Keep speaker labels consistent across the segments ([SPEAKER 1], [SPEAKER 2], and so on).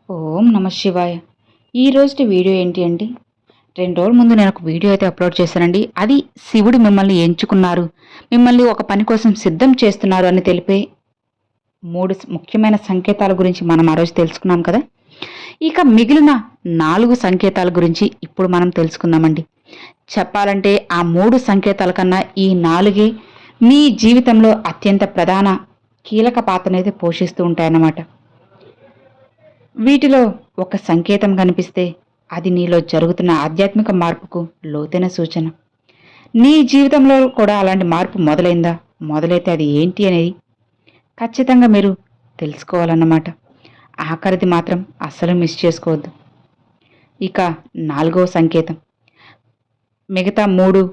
[SPEAKER 1] ఓం నమ శివాయ. ఈరోజు వీడియో ఏంటి అంటే 2 రోజుల ముందు నేను ఒక వీడియో అయితే అప్లోడ్ చేశానండి. అది శివుడు మిమ్మల్ని ఎంచుకున్నారు, మిమ్మల్ని ఒక పని కోసం సిద్ధం చేస్తున్నారు అని తెలిపే 3 ముఖ్యమైన సంకేతాల గురించి మనం ఆ రోజు తెలుసుకున్నాం కదా. ఇక మిగిలిన 4 సంకేతాల గురించి ఇప్పుడు మనం తెలుసుకుందామండి. చెప్పాలంటే ఆ 3 సంకేతాల కన్నా ఈ 4 మీ జీవితంలో అత్యంత ప్రధాన కీలక పాత్రనైతే పోషిస్తూ ఉంటాయన్నమాట. వీటిలో ఒక సంకేతం కనిపిస్తే అది నీలో జరుగుతున్న ఆధ్యాత్మిక మార్పుకు లోతైన సూచన. నీ జీవితంలో కూడా అలాంటి మార్పు మొదలైందా? మొదలైతే అది ఏంటి అనేది ఖచ్చితంగా మీరు తెలుసుకోవాలన్నమాట. ఆఖరిది మాత్రం అస్సలు మిస్ చేసుకోవద్దు. ఇక 4వ సంకేతం. మిగతా 3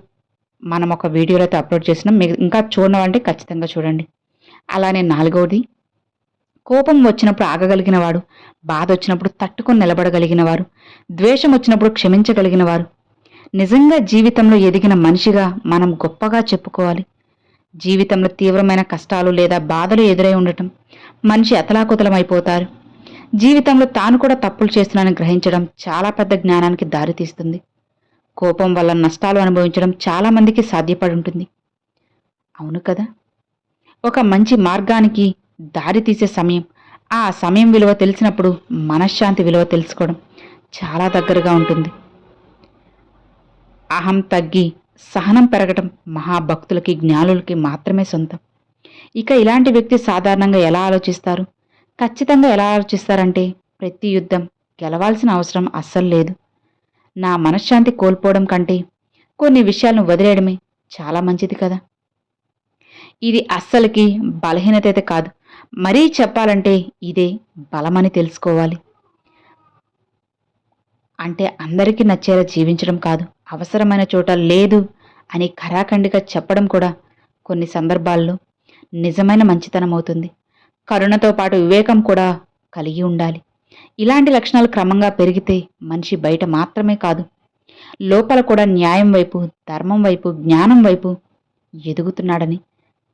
[SPEAKER 1] మనం ఒక వీడియోలో అయితే అప్లోడ్ చేసినాం. ఇంకా చూడనవంటే ఖచ్చితంగా చూడండి. అలానే 4వది, కోపం వచ్చినప్పుడు ఆగగలిగినవాడు, బాధ వచ్చినప్పుడు తట్టుకొని నిలబడగలిగినవారు, ద్వేషం వచ్చినప్పుడు క్షమించగలిగినవారు, నిజంగా జీవితంలో ఎదిగిన మనిషిగా మనం గొప్పగా చెప్పుకోవాలి. జీవితంలో తీవ్రమైన కష్టాలు లేదా బాధలు ఎదురై ఉండటం మనిషి అతలాకుతలమైపోతారు. జీవితంలో తాను కూడా తప్పులు చేస్తున్నానని గ్రహించడం చాలా పెద్ద జ్ఞానానికి దారితీస్తుంది. కోపం వల్ల నష్టాలు అనుభవించడం చాలా మందికి సాధ్యపడి ఉంటుంది. అవును కదా. ఒక మంచి మార్గానికి దారి తీసే సమయం, ఆ సమయం విలువ తెలిసినప్పుడు మనశ్శాంతి విలువ తెలుసుకోవడం చాలా దగ్గరగా ఉంటుంది. అహం తగ్గి సహనం పెరగటం మహాభక్తులకి జ్ఞానులకి మాత్రమే సొంతం. ఇక ఇలాంటి వ్యక్తి సాధారణంగా ఎలా ఆలోచిస్తారు? ఖచ్చితంగా ఎలా ఆలోచిస్తారంటే, ప్రతి యుద్ధం గెలవాల్సిన అవసరం అస్సలు లేదు, నా మనశ్శాంతి కోల్పోవడం కంటే కొన్ని విషయాలను వదిలేయడమే చాలా మంచిది కదా. ఇది అస్సలకి బలహీనత అయితే కాదు, మరీ చెప్పాలంటే ఇదే బలమని తెలుసుకోవాలి. అంటే అందరికీ నచ్చేలా జీవించడం కాదు, అవసరమైన చోట లేదు అని ఖరాఖండిగా చెప్పడం కూడా కొన్ని సందర్భాల్లో నిజమైన మంచితనం అవుతుంది. కరుణతో పాటు వివేకం కూడా కలిగి ఉండాలి. ఇలాంటి లక్షణాలు క్రమంగా పెరిగితే మనిషి బయట మాత్రమే కాదు, లోపల కూడా న్యాయం వైపు, ధర్మం వైపు, జ్ఞానం వైపు ఎదుగుతున్నాడని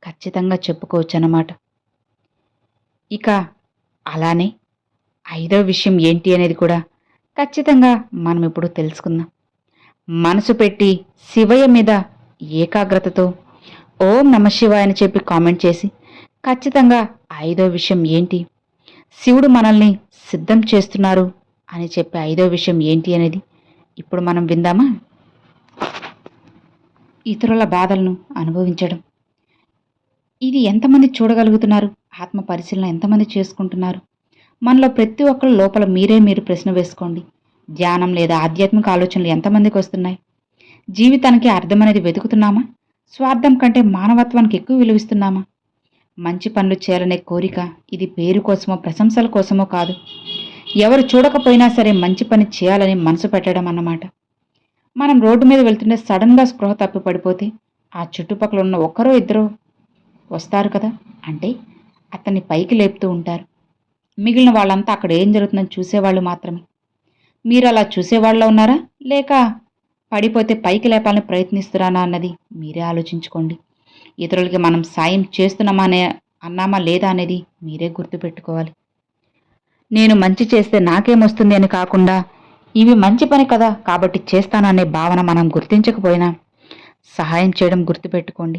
[SPEAKER 1] ఖచ్చితంగా చెప్పుకోవచ్చన్నమాట. ఇక అలానే 5వ విషయం ఏంటి అనేది కూడా ఖచ్చితంగా మనం ఇప్పుడు తెలుసుకుందాం. మనసు పెట్టి శివయ్య మీద ఏకాగ్రతతో ఓం నమ శివాయ అని చెప్పి కామెంట్ చేసి ఖచ్చితంగా 5వ విషయం ఏంటి, శివుడు మనల్ని సిద్ధం చేస్తున్నారు అని చెప్పి 5వ విషయం ఏంటి అనేది ఇప్పుడు మనం విందామా. ఇతరుల బాధలను అనుభవించడం. ఇది ఎంతమంది చూడగలుగుతున్నారు? ఆత్మ పరిశీలన ఎంతమంది చేసుకుంటున్నారు? మనలో ప్రతి ఒక్కరు లోపల మీరు ప్రశ్న వేసుకోండి. ధ్యానం లేదా ఆధ్యాత్మిక ఆలోచనలు ఎంతమందికి వస్తున్నాయి? జీవితానికి అర్థమనేది వెతుకుతున్నామా? స్వార్థం కంటే మానవత్వానికి ఎక్కువ విలువిస్తున్నామా? మంచి పనులు చేయాలనే కోరిక ఇది పేరు కోసమో ప్రశంసల కోసమో కాదు, ఎవరు చూడకపోయినా సరే మంచి పని చేయాలని మనసు పెట్టడం అన్నమాట. మనం రోడ్డు మీద వెళ్తుంటే సడన్గా స్పృహ తప్పి పడిపోతే ఆ చుట్టుపక్కల ఉన్న ఒక్కరో ఇద్దరో వస్తారు కదా, అంటే అతన్ని పైకి లేపుతూ ఉంటారు. మిగిలిన వాళ్ళంతా అక్కడ ఏం జరుగుతుందని చూసేవాళ్ళు మాత్రమే. మీరు అలా చూసేవాళ్ళలో ఉన్నారా, లేక పడిపోతే పైకి లేపాలని ప్రయత్నిస్తున్నారా అన్నది మీరే ఆలోచించుకోండి. ఇతరులకి మనం సాయం అన్నామా లేదా అనేది మీరే గుర్తుపెట్టుకోవాలి. నేను మంచి చేస్తే నాకేమొస్తుంది అని కాకుండా, ఇవి మంచి పని కదా కాబట్టి చేస్తాననే భావన మనం గుర్తించకపోయినా సహాయం చేయడం గుర్తుపెట్టుకోండి.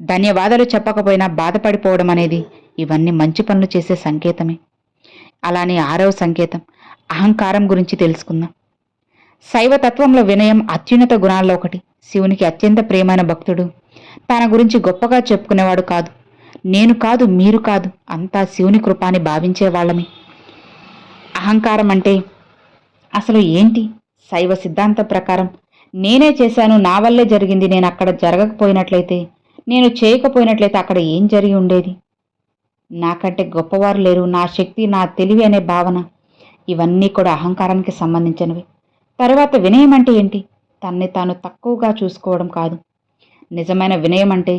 [SPEAKER 1] ధన్యవాదాలు చెప్పకపోయినా బాధపడిపోవడం అనేది ఇవన్నీ మంచి పనులు చేసే సంకేతమే. అలానే 6వ సంకేతం, అహంకారం గురించి తెలుసుకుందాం. శైవతత్వంలో వినయం అత్యున్నత గుణాల్లో ఒకటి. శివునికి అత్యంత ప్రియమైన భక్తుడు తన గురించి గొప్పగా చెప్పుకునేవాడు కాదు. నేను కాదు, మీరు కాదు, అంతా శివుని కృపాని భావించేవాళ్ళమే. అహంకారం అంటే అసలు ఏంటి? శైవ సిద్ధాంతం ప్రకారం నేనే చేశాను, నా వల్లే జరిగింది, నేను అక్కడ జరగకపోయినట్లయితే, నేను చేయకపోయినట్లయితే అక్కడ ఏం జరిగి ఉండేది, నాకంటే గొప్పవారు లేరు, నా శక్తి, నా తెలివి అనే భావన, ఇవన్నీ కూడా అహంకారానికి సంబంధించినవి. తర్వాత వినయం అంటే ఏంటి? తన్ని తాను తక్కువగా చూసుకోవడం కాదు. నిజమైన వినయం అంటే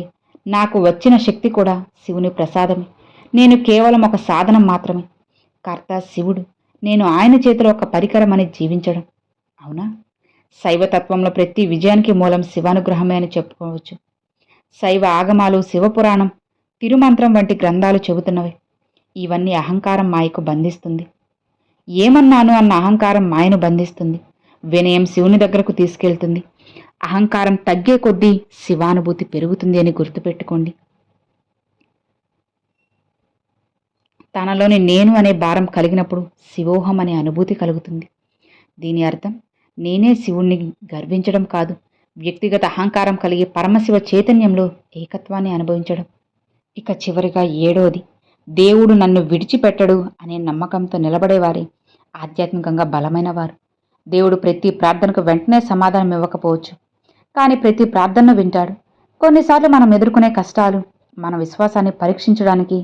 [SPEAKER 1] నాకు వచ్చిన శక్తి కూడా శివుని ప్రసాదమే, నేను కేవలం ఒక సాధనం మాత్రమే, కర్త శివుడు, నేను ఆయన చేతిలో ఒక పరికరం అని జీవించడం. అవునా? శైవతత్వంలో ప్రతి విజయానికి మూలం శివానుగ్రహమే అని చెప్పుకోవచ్చు. శైవ ఆగమాలు, శివపురాణం, తిరుమంత్రం వంటి గ్రంథాలు చెబుతున్నవి. ఇవన్నీ అహంకారం మాయకు బంధిస్తుంది. ఏమన్నాను అన్న అహంకారం మాయను బంధిస్తుంది. వినయం శివుని దగ్గరకు తీసుకెళ్తుంది. అహంకారం తగ్గే కొద్దీ శివానుభూతి పెరుగుతుంది అని గుర్తుపెట్టుకోండి. తనలోని నేను అనే భారం కలిగినప్పుడు శివోహం అనే అనుభూతి కలుగుతుంది. దీని అర్థం నేనే శివుణ్ణి గర్వించడం కాదు, వ్యక్తిగత అహంకారం కలిగి పరమశివ చైతన్యంలో ఏకత్వాన్ని అనుభవించడం. ఇక చివరిగా 7వది, దేవుడు నన్ను విడిచిపెట్టడు అనే నమ్మకంతో నిలబడేవారే ఆధ్యాత్మికంగా బలమైన వారు. దేవుడు ప్రతి ప్రార్థనకు వెంటనే సమాధానం ఇవ్వకపోవచ్చు, కానీ ప్రతి ప్రార్థనను వింటాడు. కొన్నిసార్లు మనం ఎదుర్కొనే కష్టాలు మన విశ్వాసాన్ని పరీక్షించడానికి,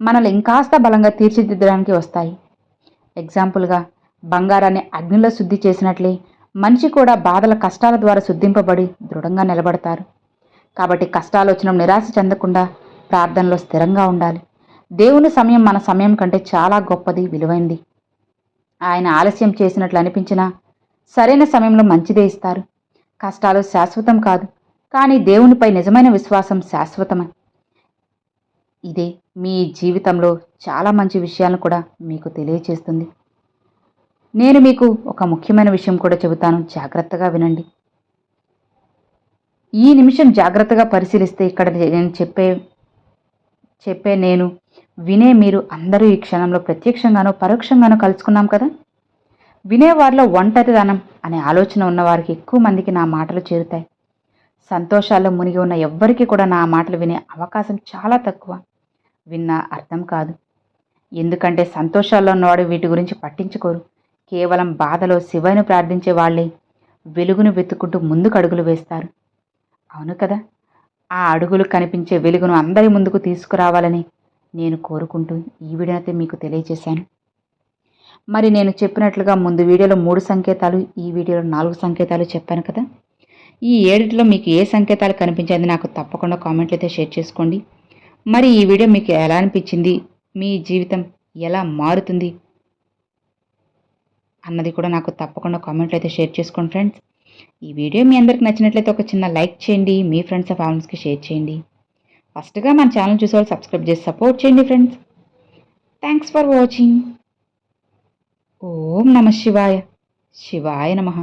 [SPEAKER 1] మనల్ని ఇంకాస్త బలంగా తీర్చిదిద్దడానికి వస్తాయి. ఎగ్జాంపుల్గా, బంగారాన్ని అగ్నిలో శుద్ధి చేసినట్లే మనిషి కూడా బాధల కష్టాల ద్వారా శుద్ధింపబడి దృఢంగా నిలబడతారు. కాబట్టి కష్టాలు వచ్చిన నిరాశ చెందకుండా ప్రార్థనలో స్థిరంగా ఉండాలి. దేవుని సమయం మన సమయం కంటే చాలా గొప్పది, విలువైంది. ఆయన ఆలస్యం చేసినట్లు అనిపించినా సరైన సమయంలో మంచిదే ఇస్తారు. కష్టాలు శాశ్వతం కాదు, కానీ దేవునిపై నిజమైన విశ్వాసం శాశ్వతమే. ఇదే మీ జీవితంలో చాలా మంచి విషయాలను కూడా మీకు తెలియచేస్తుంది. నేను మీకు ఒక ముఖ్యమైన విషయం కూడా చెబుతాను, జాగ్రత్తగా వినండి. ఈ నిమిషం జాగ్రత్తగా పరిశీలిస్తే ఇక్కడ నేను చెప్పే నేను వినే మీరు అందరూ ఈ క్షణంలో ప్రత్యక్షంగానో పరోక్షంగానో కలుసుకున్నాం కదా. వినేవారిలో ఒంటరిదనం అనే ఆలోచన ఉన్నవారికి ఎక్కువ మందికి నా మాటలు చేరుతాయి. సంతోషాల్లో మునిగి ఉన్న ఎవ్వరికీ కూడా నా మాటలు వినే అవకాశం చాలా తక్కువ. విన్నా అర్థం కాదు. ఎందుకంటే సంతోషాల్లో ఉన్నవాడు వీటి గురించి పట్టించుకోరు. కేవలం బాధలో శివను ప్రార్థించే వాళ్ళే వెలుగును వెతుక్కుంటూ ముందుకు అడుగులు వేస్తారు. అవును కదా. ఆ అడుగులు కనిపించే వెలుగును అందరి ముందుకు తీసుకురావాలని నేను కోరుకుంటూ ఈ వీడియోనైతే మీకు తెలియజేశాను. మరి నేను చెప్పినట్లుగా ముందు వీడియోలో 3 సంకేతాలు, ఈ వీడియోలో 4 సంకేతాలు చెప్పాను కదా. ఈ 7లో మీకు ఏ సంకేతాలు కనిపించింది నాకు తప్పకుండా కామెంట్లు అయితే షేర్ చేసుకోండి. మరి ఈ వీడియో మీకు ఎలా అనిపించింది, మీ జీవితం ఎలా మారుతుంది అన్నది కూడా నాకు తప్పకుండా కామెంట్లు అయితే షేర్ చేసుకోండి ఫ్రెండ్స్. ఈ వీడియో మీ అందరికి నచ్చినట్లయితే ఒక చిన్న లైక్ చేయండి, మీ ఫ్రెండ్స్ అండ్ ఫ్యామిలీస్కి షేర్ చేయండి. ఫస్ట్గా మన ఛానల్ చూసేవాళ్ళు సబ్స్క్రైబ్ చేసి సపోర్ట్ చేయండి ఫ్రెండ్స్. Thanks for watching. ఓం నమ శివాయ. శివాయ నమః.